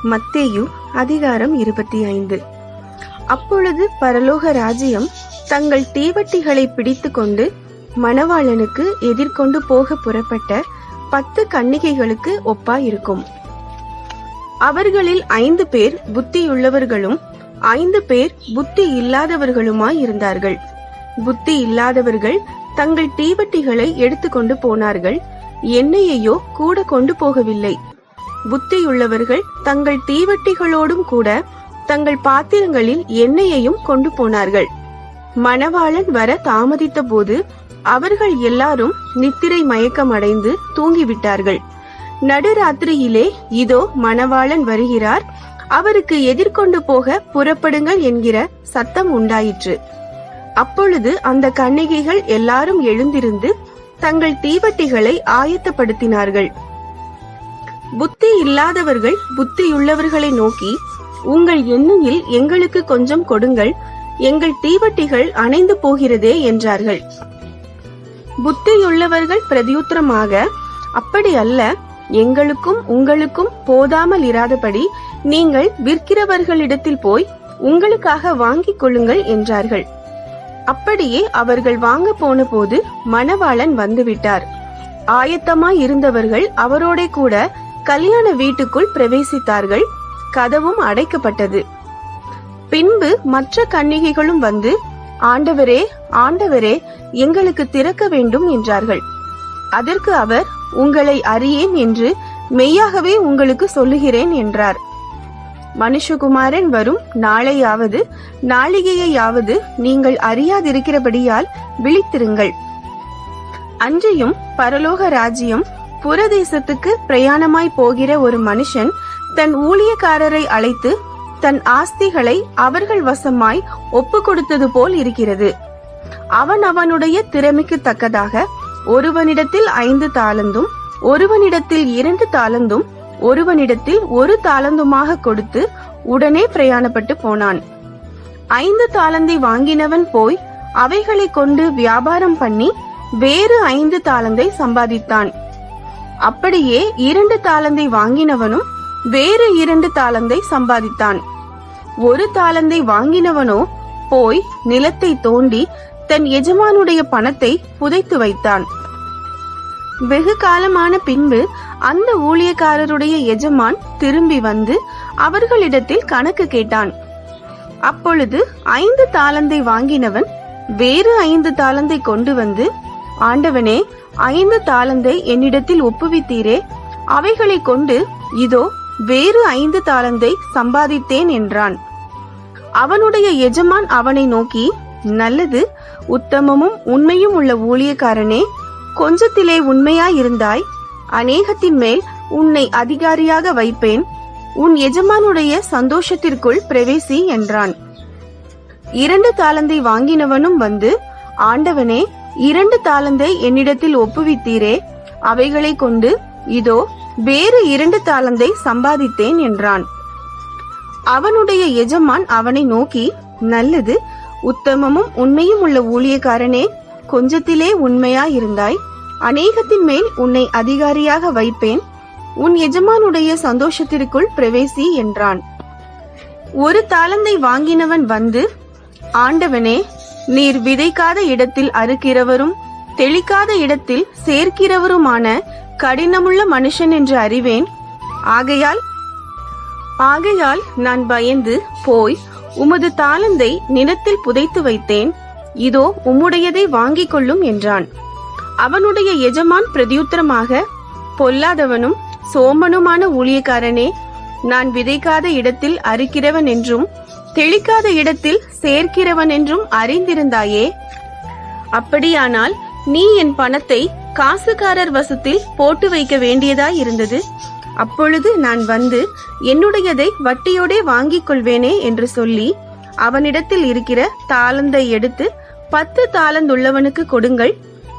மத்தேயு அதிகாரம் 25. அப்பொழுது பரலோக ராஜ்யம் தங்கள் தீவட்டிகளை பிடித்து கொண்டு மணவாளனுக்கு எதிர்கொண்டு போக புறப்பட்ட 10 கன்னிகைகளுக்கு ஒப்பாயிருக்கும். அவர்களில் 5 பேர் புத்தியுள்ளவர்களும் 5 பேர் புத்தி இல்லாதவர்களுமாய் இருந்தார்கள். புத்தி இல்லாதவர்கள் தங்கள் தீவட்டிகளை எடுத்துக்கொண்டு போனார்கள், எண்ணெயையோ கூட கொண்டு போகவில்லை. புத்தியுள்ளவர்கள் தங்கள் தீவட்டிகளோடும் கூட தங்கள் பாத்திரங்களில் எண்ணெயையும் கொண்டு போனார்கள். மணவாளன் வர தாமதித்த போது அவர்கள் எல்லாரும் நித்திரை மயக்கம் அடைந்து தூங்கிவிட்டார்கள். நடுராத்திரியிலே இதோ மணவாளன் வருகிறார், அவருக்கு எதிர்கொண்டு போக புறப்படுங்கள் என்கிற சத்தம் உண்டாயிற்று. அப்பொழுது அந்த கன்னிகைகள் எல்லாரும் எழுந்திருந்து தங்கள் தீவட்டிகளை ஆயத்தப்படுத்தினார்கள். புத்தி இல்லாதவர்கள் புத்தியுள்ளவர்களை நோக்கி, உங்கள் எண்ணெயில் எங்களுக்கு கொஞ்சம் கொடுங்கள், எங்கள் தீவட்டிகள் அணைந்து போகிறதே என்றார்கள். புத்தியுள்ளவர்கள் பிரதியுத்தரமாக, அப்படி அல்ல, எங்களுக்கும் உங்களுக்கும் போதாமல் இராதபடி நீங்கள் விற்கிறவர்களிடத்தில் போய் உங்களுக்காக வாங்கிக் கொள்ளுங்கள் என்றார்கள். அப்படியே அவர்கள் வாங்க போன போது மணவாளன் வந்துவிட்டார். ஆயத்தமாய் இருந்தவர்கள் அவரோட கூட கல்யாண வீட்டுக்குள் பிரவேசித்தார்கள். கதவும் அடைக்கப்பட்டது. பின்பு மற்ற கன்னிகைகளும் வந்து, ஆண்டவரே, ஆண்டவரே, எங்களுக்கு திறக்க வேண்டும் என்றார்கள். அதற்கு அவர், உங்களை அறியேன் என்று மெய்யாகவே உங்களுக்கு சொல்லுகிறேன் என்றார். மனுஷகுமாரன் வரும் நாளையாவது நாளிகையாவது நீங்கள் அறியாதிருக்கிறபடியால் விழித்திருங்கள். அன்றியும் பரலோக ராஜ்யம் புறதேசத்துக்கு பிரயாணமாய் போகிற ஒரு மனுஷன் தன் ஊழியக்காரரை அழைத்து தன் ஆஸ்திகளை அவர்கள் வசமாய் ஒப்பு கொடுத்தது போல் இருக்கிறது. அவன் அவனுடைய திறமைக்கு தக்கதாக ஒருவனிடத்தில் 5 தாலந்தும் ஒருவனிடத்தில் 2 தாலந்தும் ஒருவனிடத்தில் 1 தாலந்துமாக கொடுத்து உடனே பிரயாணப்பட்டு போனான். 5 தாலந்தை வாங்கினவன் போய் அவைகளை கொண்டு வியாபாரம் பண்ணி வேறு 5 தாலந்தை சம்பாதித்தான். அப்படியே 2 தாலந்தை வாங்கினவனும் வேறு 2 தாலந்தை சம்பாதித்தான். 1 தாலந்தை வாங்கினவனோ போய் நிலத்தை தோண்டி தன் எஜமானுடைய பணத்தை புதைத்து வைத்தான். வெகு காலமான பின்பு அந்த ஊழியக்காரருடைய எஜமான் திரும்பி வந்து அவர்களிடத்தில் கணக்கு கேட்டான். அப்பொழுது 5 தாலந்தை வாங்கினவன் வேறு 5 தாலந்தை கொண்டு வந்து, ஆண்டவனே, 5 தாலந்தை என்னிடத்தில் ஒப்புவித்தீரே, அவைகளை கொண்டு இதோ வேறு 5 தாலந்தை சம்பாதித்தேன் என்றான். அவனுடைய எஜமான் அவனை நோக்கி, நல்லது, உத்தமமும் உண்மையும் உள்ள ஊழியக்காரனே, கொஞ்சத்திலே உண்மையாயிருந்தாய், அநேகத்தின் மேல் உன்னை அதிகாரியாக வைப்பேன், உன் எஜமானுடைய சந்தோஷத்திற்குள் பிரவேசி என்றான். 2 தாலந்தை வாங்கினவனும் வந்து, ஆண்டவனே, 2 தாலந்தை என்னிடத்தில் ஒப்புவித்தீரே, அவைகளை கொண்டு இதோ வேறு 2 தாலந்தை சம்பாதித்தேன் என்றான். அவனுடைய எஜமான் அவனை நோக்கி, நல்லது, உத்தமமும் உண்மையும் உள்ள ஊழியக்காரனே, கொஞ்சத்திலே உண்மையாயிருந்தாய், அநேகத்தின் மேல் உன்னை அதிகாரியாக வைப்பேன், உன் எஜமானுடைய சந்தோஷத்திற்குள் பிரவேசி என்றான். 1 தாலந்தை வாங்கினவன் வந்து, ஆண்டவனே, நீர் விதைக்காத இடத்தில் அறுக்கிறவரும் தெளிக்காத இடத்தில் சேர்க்கிறவருமான கடினமுள்ள மனுஷன் என்று அறிவேன். ஆகையால் நான் பயந்து போய் உமது தாலந்தை நிலத்தில் புதைத்து வைத்தேன், இதோ உம்முடையதை வாங்கிக் கொள்ளும் என்றான். அவனுடைய எஜமான் பிரதியுத்தரமாக, பொல்லாதவனும் சோமனுமான ஊழியக்காரனே, நான் விதைக்காத இடத்தில் அறுக்கிறவன் என்றும் தெளிக்காத இடத்தில் சேர்க்கிறவன் என்றும் அறிந்திருந்தாயே. அப்படியானால் நீ என் பணத்தை காசுக்காரர் வசத்தில் போட்டு வைக்க வேண்டியதாய் இருந்தது. அப்பொழுது நான் வந்து என்னுடையதை வட்டியோடே வாங்கிக் கொள்வேனே என்று சொல்லி அவனிடத்தில் இருக்கிற தாலந்தை எடுத்து 10 தாலந்துள்ளவனுக்கு கொடுங்கள்.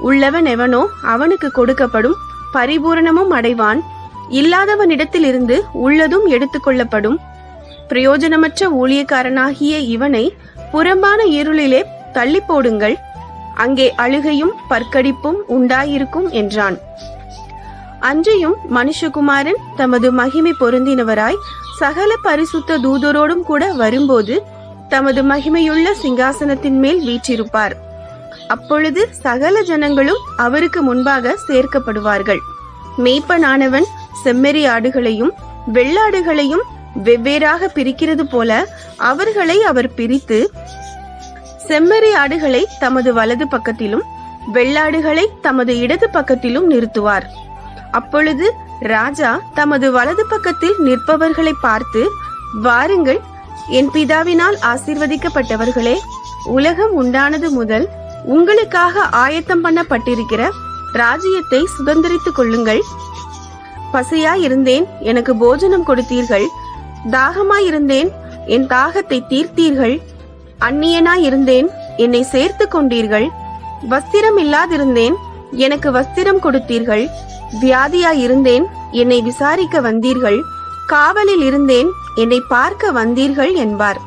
உள்ளவன் எவனோ அவனுக்கு கொடுக்கப்படும், பரிபூரணமும் அடைவான். இல்லாதவனிடத்தில் இருந்து உள்ளதும் எடுத்துக்கொள்ளப்படும். பிரயோஜனமற்ற ஊழியக்காரனாகிய இவனை புறம்பான இருளிலே தள்ளி போடுங்கள், அங்கே அழுகையும் பற்கடிப்பும் உண்டாயிருக்கும் என்றான். அன்றியும் மனுஷகுமாரன் தமது மகிமை பொருந்தினவராய் சகல பரிசுத்த தூதரோடும் கூட வரும்போது தமது மகிமையுள்ள சிங்காசனத்தின் மேல் வீற்றிருப்பார். அப்பொழுது சகல ஜனங்களும் அவருக்கு முன்பாக சேர்க்கப்படுவார்கள். மேய்ப்பனானவன் செம்மறி ஆடுகளையும் வெள்ளாடுகளையும் வெவ்வேறாக பிரிக்கிறது போல அவர்களை அவர் பிரித்து செம்மறி ஆடுகளை தமது வலது பக்கத்திலும் வெள்ளாடுகளை தமது இடது பக்கத்திலும் நிறுத்துவார். அப்பொழுது ராஜா தமது வலது பக்கத்தில் நிற்பவர்களை பார்த்து, வாருங்கள், என் பிதாவினால் ஆசீர்வதிக்கப்பட்டவர்களே, உலகம் உண்டானது முதல் உங்களுக்காக ஆயத்தம் பண்ணப்பட்டிருக்கிற ராஜ்யத்தை சுதந்திரித்துக் கொள்ளுங்கள். பசியாயிருந்தேன், எனக்கு போஜனம் கொடுத்தீர்கள். தாகமாயிருந்தேன், என் தாகத்தை தீர்த்தீர்கள். அந்நியனாயிருந்தேன், என்னை சேர்த்து கொண்டீர்கள். வஸ்திரம் இல்லாதிருந்தேன், எனக்கு வஸ்திரம் கொடுத்தீர்கள். வியாதியாயிருந்தேன், என்னை விசாரிக்க வந்தீர்கள். காவலில் இருந்தேன், என்னை பார்க்க வந்தீர்கள் என்பார்.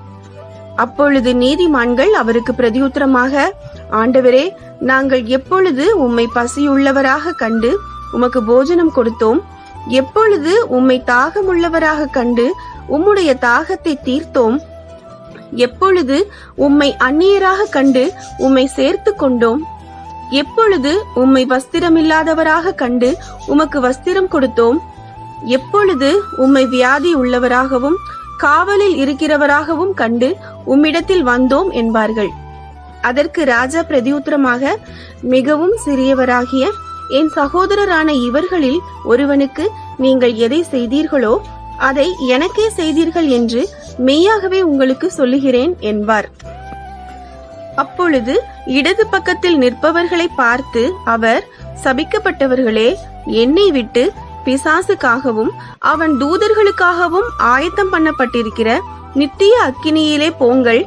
அப்பொழுது நீதிமான்கள் அவருக்கு பிரதியுத்தரமாக, ஆண்டவரே, நாங்கள் எப்பொழுது உம்மை பசியுள்ளவராக கண்டு உமக்கு போஜனம் கொடுத்தோம்? எப்பொழுது உம்மை தாகமுள்ளவராக கண்டு உம்முடைய தாகத்தை தீர்த்தோம்? எப்பொழுது உம்மை அந்நியராக கண்டு உம்மை சேர்த்து கொண்டோம்? எப்பொழுது உம்மை வஸ்திரமில்லாதவராக கண்டு உமக்கு வஸ்திரம் கொடுத்தோம்? எப்பொழுது உம்மை வியாதி உள்ளவராகவும் காவலில் இருக்கிறவராகவும் கண்டு உம்மிடத்தில் வந்தோம் என்பார்கள். அதற்கு ராஜா பிரதியுத்தரமாக, மிகவும் சிறியவராகிய என் சகோதரரான இவர்களில் ஒருவனுக்கு நீங்கள் எதை செய்தீர்களோ அதை எனக்கே செய்தீர்கள் என்று மெய்யாகவே உங்களுக்கு சொல்லுகிறேன் என்பார். அப்பொழுது இடது பக்கத்தில் நிற்பவர்களை பார்த்து அவர், சபிக்கப்பட்டவர்களே, என்னை விட்டு பிசாசுக்காகவும் அவன் தூதர்களுக்காகவும் ஆயத்தம் பண்ணப்பட்டிருக்கிற நித்திய அக்கினியிலே போங்கள்.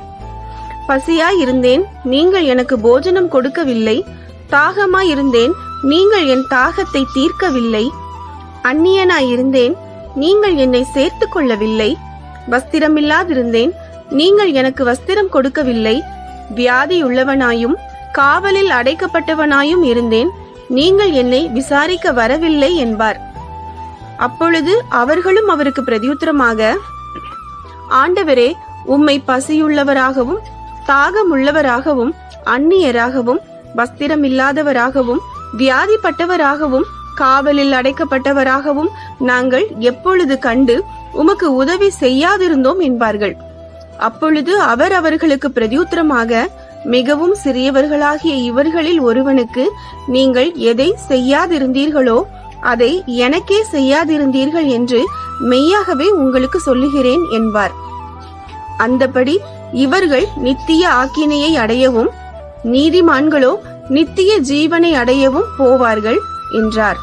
பசியாயிருந்தேன், நீங்கள் எனக்கு போஜனம் கொடுக்கவில்லை. தாகமாயிருந்தேன், நீங்கள் என் தாகத்தை தீர்க்கவில்லை. அந்நியனாயிருந்தேன், நீங்கள் என்னை சேர்த்து கொள்ளவில்லை. வஸ்திரமில்லாதிருந்தேன், நீங்கள் எனக்கு வஸ்திரம் கொடுக்கவில்லை. வியாதியுள்ளவனாயும் காவலில் அடைக்கப்பட்டவனாயும் இருந்தேன், நீங்கள் என்னை விசாரிக்க வரவில்லை என்பார். அப்பொழுது அவர்களும் அவருக்கு பிரதியுத்தரமாக, ஆண்டவரே, உம்மை பசியுள்ளவராகவும் தாகமுள்ளவராகவும் அந்நியராகவும் வஸ்திரமில்லாதவராகவும் வியாதிப்பட்டவராகவும் காவலில் அடைக்கப்பட்டவராகவும் நாங்கள் எப்பொழுது கண்டு உமக்கு உதவி செய்யாதிருந்தோம் என்பார்கள். அப்பொழுது அவர் அவர்களுக்கு பிரதியுத்தரமாக, மிகவும் சிறியவர்களாகிய இவர்களில் ஒருவனுக்கு நீங்கள் எதை செய்யாதிருந்தீர்களோ அதை எனக்கே செய்யாதிருந்தீர்கள் என்று மெய்யாகவே உங்களுக்கு சொல்லுகிறேன் என்பார். அந்தபடி இவர்கள் நித்திய ஆக்கினையை அடையவும் நீதிமான்களோ நித்திய ஜீவனை அடையவும் போவார்கள் என்றார்.